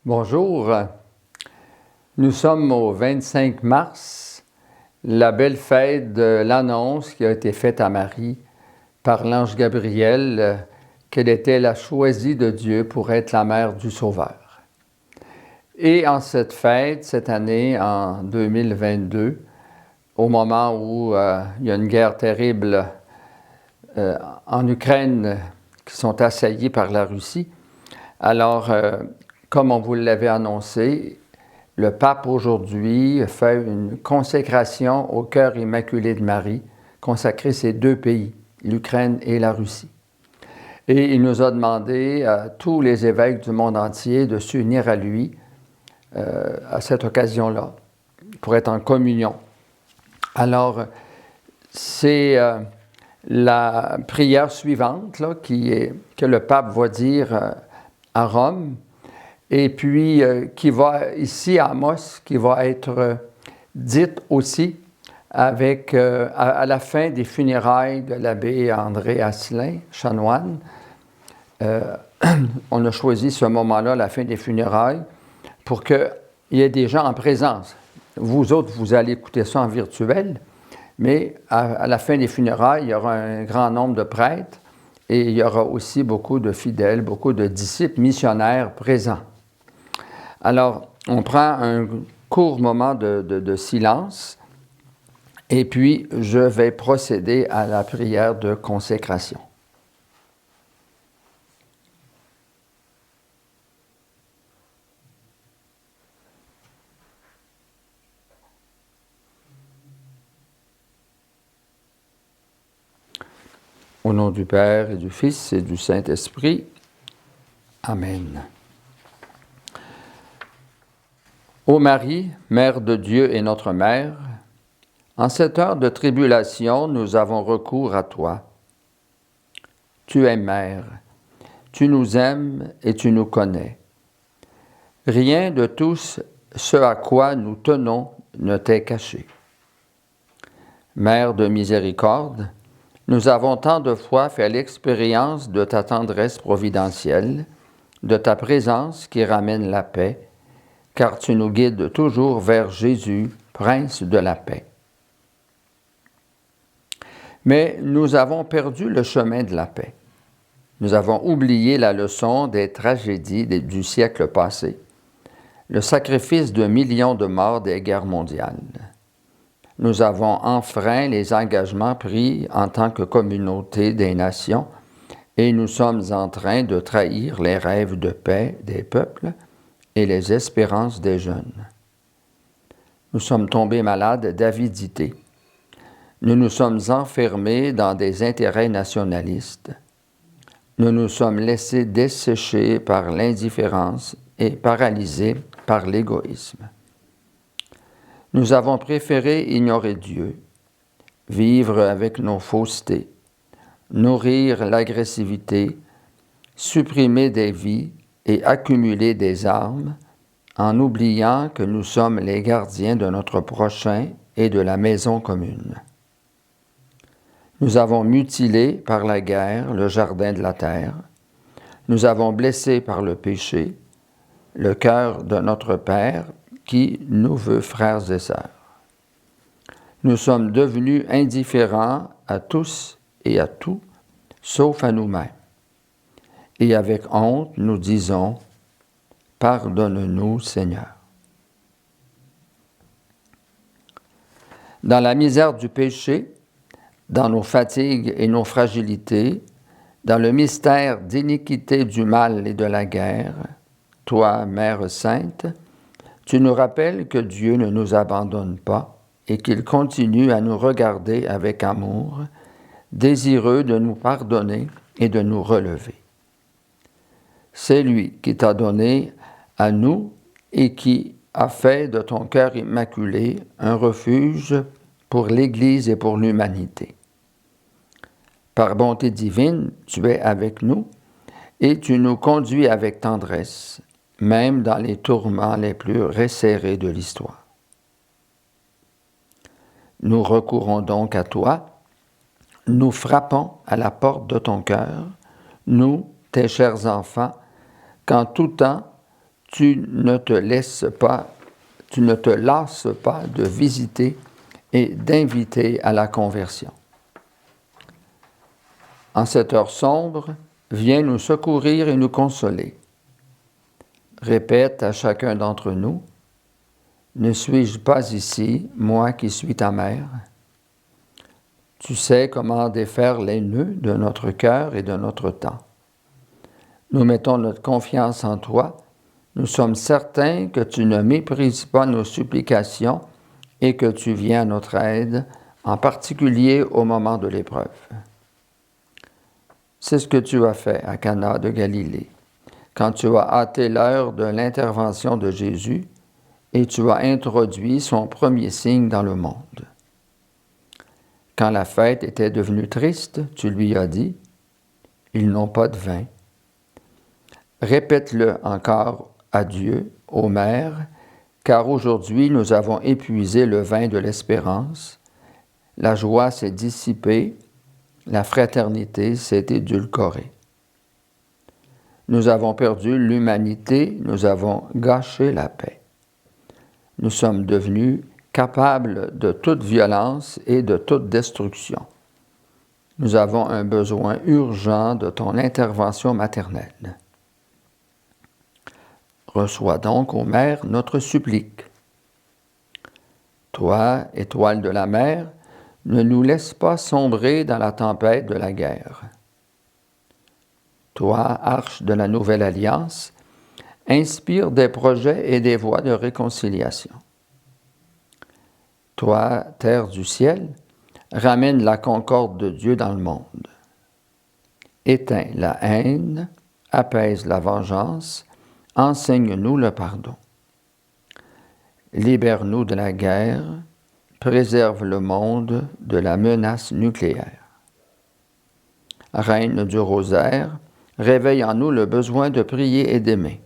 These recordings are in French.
Bonjour, nous sommes au 25 mars, la belle fête de l'annonce qui a été faite à Marie par l'ange Gabriel qu'elle était la choisie de Dieu pour être la mère du Sauveur. Et en cette fête, cette année, en 2022, au moment où il y a une guerre terrible en Ukraine qui sont assaillis par la Russie, alors comme on vous l'avait annoncé, le pape aujourd'hui fait une consécration au cœur immaculé de Marie, consacrer ces deux pays, l'Ukraine et la Russie. Et il nous a demandé à tous les évêques du monde entier de s'unir à lui à cette occasion-là, pour être en communion. Alors, c'est la prière suivante là, que le pape va dire à Rome, et puis qui va ici à Amos, qui va être dite aussi avec, à la fin des funérailles de l'abbé André Asselin, chanoine. On a choisi ce moment-là, la fin des funérailles, pour qu'il y ait des gens en présence. Vous autres, vous allez écouter ça en virtuel, mais à la fin des funérailles, il y aura un grand nombre de prêtres et il y aura aussi beaucoup de fidèles, beaucoup de disciples missionnaires présents. Alors, on prend un court moment de silence et puis je vais procéder à la prière de consécration. Au nom du Père et du Fils et du Saint-Esprit. Amen. Ô Marie, Mère de Dieu et notre Mère, en cette heure de tribulation, nous avons recours à toi. Tu es Mère, tu nous aimes et tu nous connais. Rien de tout ce à quoi nous tenons ne t'est caché. Mère de miséricorde, nous avons tant de fois fait l'expérience de ta tendresse providentielle, de ta présence qui ramène la paix, car tu nous guides toujours vers Jésus, Prince de la paix. Mais nous avons perdu le chemin de la paix. Nous avons oublié la leçon des tragédies du siècle passé, le sacrifice de millions de morts des guerres mondiales. Nous avons enfreint les engagements pris en tant que communauté des nations et nous sommes en train de trahir les rêves de paix des peuples et les espérances des jeunes. Nous sommes tombés malades d'avidité. Nous nous sommes enfermés dans des intérêts nationalistes. Nous nous sommes laissés dessécher par l'indifférence et paralysés par l'égoïsme. Nous avons préféré ignorer Dieu, vivre avec nos faussetés, nourrir l'agressivité, supprimer des vies et accumuler des armes, en oubliant que nous sommes les gardiens de notre prochain et de la maison commune. Nous avons mutilé par la guerre le jardin de la terre, nous avons blessé par le péché le cœur de notre Père qui nous veut frères et sœurs. Nous sommes devenus indifférents à tous et à tout, sauf à nous-mêmes. Et avec honte, nous disons, « Pardonne-nous, Seigneur. » Dans la misère du péché, dans nos fatigues et nos fragilités, dans le mystère d'iniquité du mal et de la guerre, toi, Mère Sainte, tu nous rappelles que Dieu ne nous abandonne pas et qu'il continue à nous regarder avec amour, désireux de nous pardonner et de nous relever. C'est lui qui t'a donné à nous et qui a fait de ton cœur immaculé un refuge pour l'Église et pour l'humanité. Par bonté divine, tu es avec nous et tu nous conduis avec tendresse, même dans les tourments les plus resserrés de l'histoire. Nous recourons donc à toi, nous frappons à la porte de ton cœur, nous, tes chers enfants, qu'en tout temps tu ne te lasses pas de visiter et d'inviter à la conversion. En cette heure sombre, viens nous secourir et nous consoler. Répète à chacun d'entre nous, « Ne suis-je pas ici, moi qui suis ta mère? » Tu sais comment défaire les nœuds de notre cœur et de notre temps. Nous mettons notre confiance en toi. Nous sommes certains que tu ne méprises pas nos supplications et que tu viens à notre aide, en particulier au moment de l'épreuve. C'est ce que tu as fait à Cana de Galilée, quand tu as hâté l'heure de l'intervention de Jésus et tu as introduit son premier signe dans le monde. Quand la fête était devenue triste, tu lui as dit, « Ils n'ont pas de vin. » Répète-le encore à Dieu, ô Mère, car aujourd'hui nous avons épuisé le vin de l'espérance, la joie s'est dissipée, la fraternité s'est édulcorée. Nous avons perdu l'humanité, nous avons gâché la paix. Nous sommes devenus capables de toute violence et de toute destruction. Nous avons un besoin urgent de ton intervention maternelle. Reçois donc, ô Mère, notre supplique. Toi, étoile de la mer, ne nous laisse pas sombrer dans la tempête de la guerre. Toi, arche de la nouvelle alliance, inspire des projets et des voies de réconciliation. Toi, terre du ciel, ramène la concorde de Dieu dans le monde. Éteins la haine, apaise la vengeance, enseigne-nous le pardon. Libère-nous de la guerre, préserve le monde de la menace nucléaire. Reine du rosaire, réveille en nous le besoin de prier et d'aimer.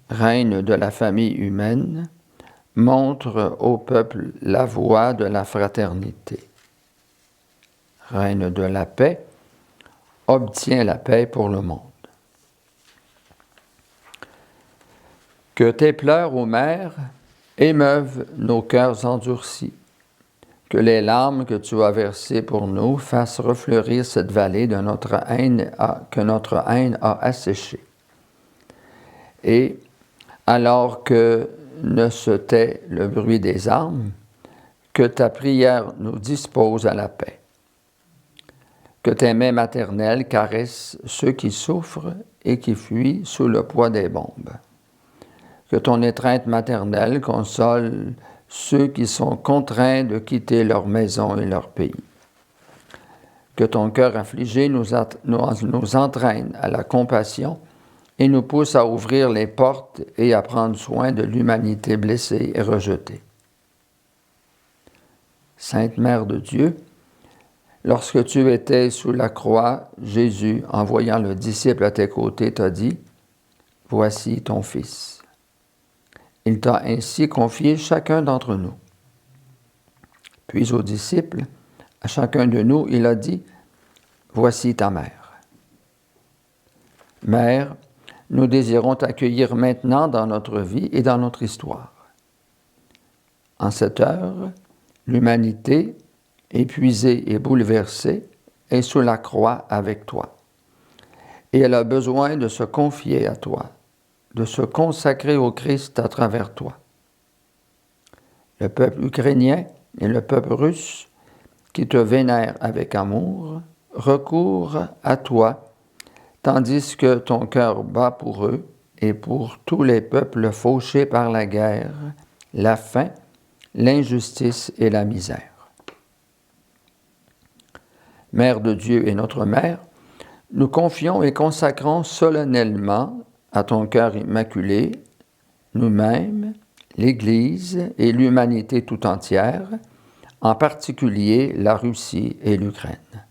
Reine de la famille humaine, montre au peuple la voie de la fraternité. Reine de la paix, obtiens la paix pour le monde. Que tes pleurs, ô Mère, émeuvent nos cœurs endurcis. Que les larmes que tu as versées pour nous fassent refleurir cette vallée que notre haine a asséchée. Et alors que ne se tait le bruit des armes, que ta prière nous dispose à la paix. Que tes mains maternelles caressent ceux qui souffrent et qui fuient sous le poids des bombes. Que ton étreinte maternelle console ceux qui sont contraints de quitter leur maison et leur pays. Que ton cœur affligé nous entraîne à la compassion et nous pousse à ouvrir les portes et à prendre soin de l'humanité blessée et rejetée. Sainte Mère de Dieu, lorsque tu étais sous la croix, Jésus, en voyant le disciple à tes côtés, t'a dit, « Voici ton Fils. » Il t'a ainsi confié chacun d'entre nous. Puis aux disciples, à chacun de nous, il a dit, « Voici ta mère. » Mère, nous désirons t'accueillir maintenant dans notre vie et dans notre histoire. En cette heure, l'humanité, épuisée et bouleversée, est sous la croix avec toi. Et elle a besoin de se confier à toi, de se consacrer au Christ à travers toi. Le peuple ukrainien et le peuple russe, qui te vénèrent avec amour, recourent à toi, tandis que ton cœur bat pour eux et pour tous les peuples fauchés par la guerre, la faim, l'injustice et la misère. Mère de Dieu et notre Mère, nous confions et consacrons solennellement à ton cœur immaculé, nous-mêmes, l'Église et l'humanité tout entière, en particulier la Russie et l'Ukraine.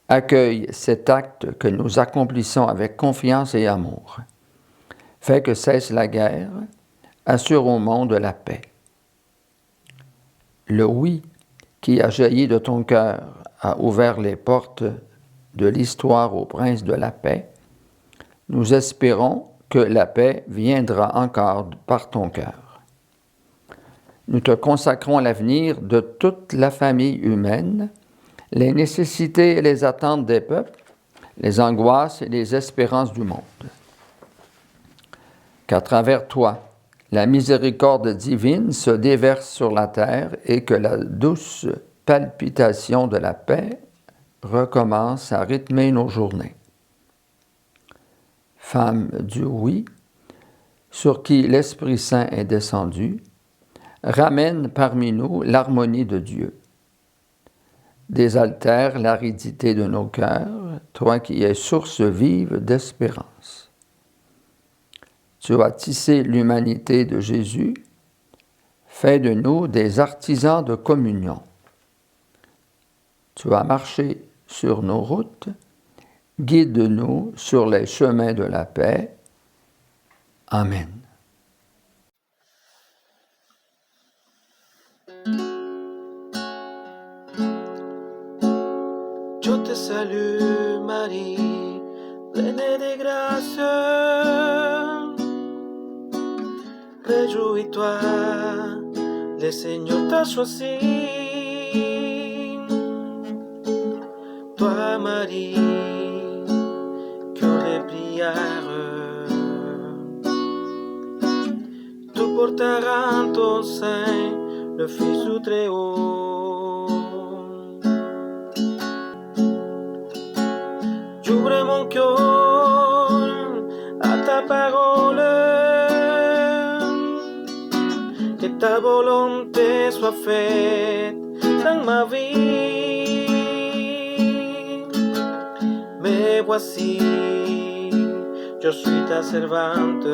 Accueille cet acte que nous accomplissons avec confiance et amour. Fais que cesse la guerre, assure au monde la paix. Le oui qui a jailli de ton cœur a ouvert les portes de l'histoire au prince de la paix. Nous espérons que la paix viendra encore par ton cœur. Nous te consacrons l'avenir de toute la famille humaine, les nécessités et les attentes des peuples, les angoisses et les espérances du monde. Qu'à travers toi, la miséricorde divine se déverse sur la terre et que la douce palpitation de la paix recommence à rythmer nos journées. Femme du oui, sur qui l'Esprit Saint est descendu, ramène parmi nous l'harmonie de Dieu. Désaltère l'aridité de nos cœurs, toi qui es source vive d'espérance. Tu as tissé l'humanité de Jésus, fais de nous des artisans de communion. Tu as marché sur nos routes, guide-nous sur les chemins de la paix. Amen. Je te salue Marie, pleine de grâce. Réjouis-toi, le Seigneur t'a choisi. Toi Marie, cœur de prière, tu porteras en ton sein le Fils du Très-Haut. J'ouvre mon cœur à ta parole, que ta volonté soit faite dans ma vie. Me voici, je suis ta servante,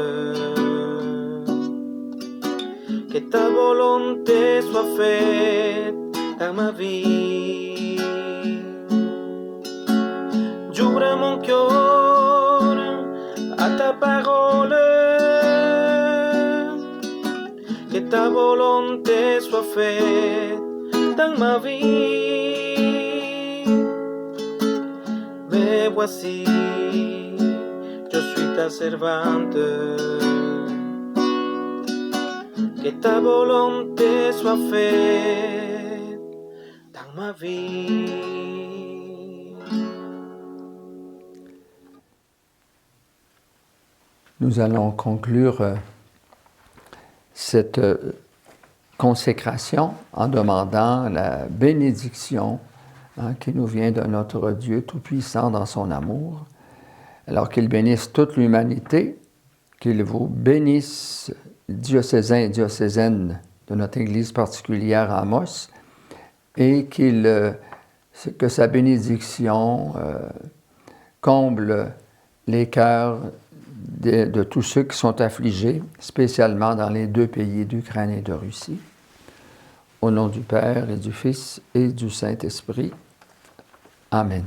que ta volonté soit faite dans ma vie. J'ouvre mon cœur à ta parole, que ta volonté soit faite dans ma vie. Me voici, je suis ta servante, que ta volonté soit faite dans ma vie. Nous allons conclure cette consécration en demandant la bénédiction qui nous vient de notre Dieu Tout-Puissant dans son amour. Alors qu'il bénisse toute l'humanité, qu'il vous bénisse, diocésains et diocésaines de notre Église particulière à Amos, et que sa bénédiction comble les cœurs de tous ceux qui sont affligés, spécialement dans les deux pays d'Ukraine et de Russie. Au nom du Père et du Fils et du Saint-Esprit. Amen.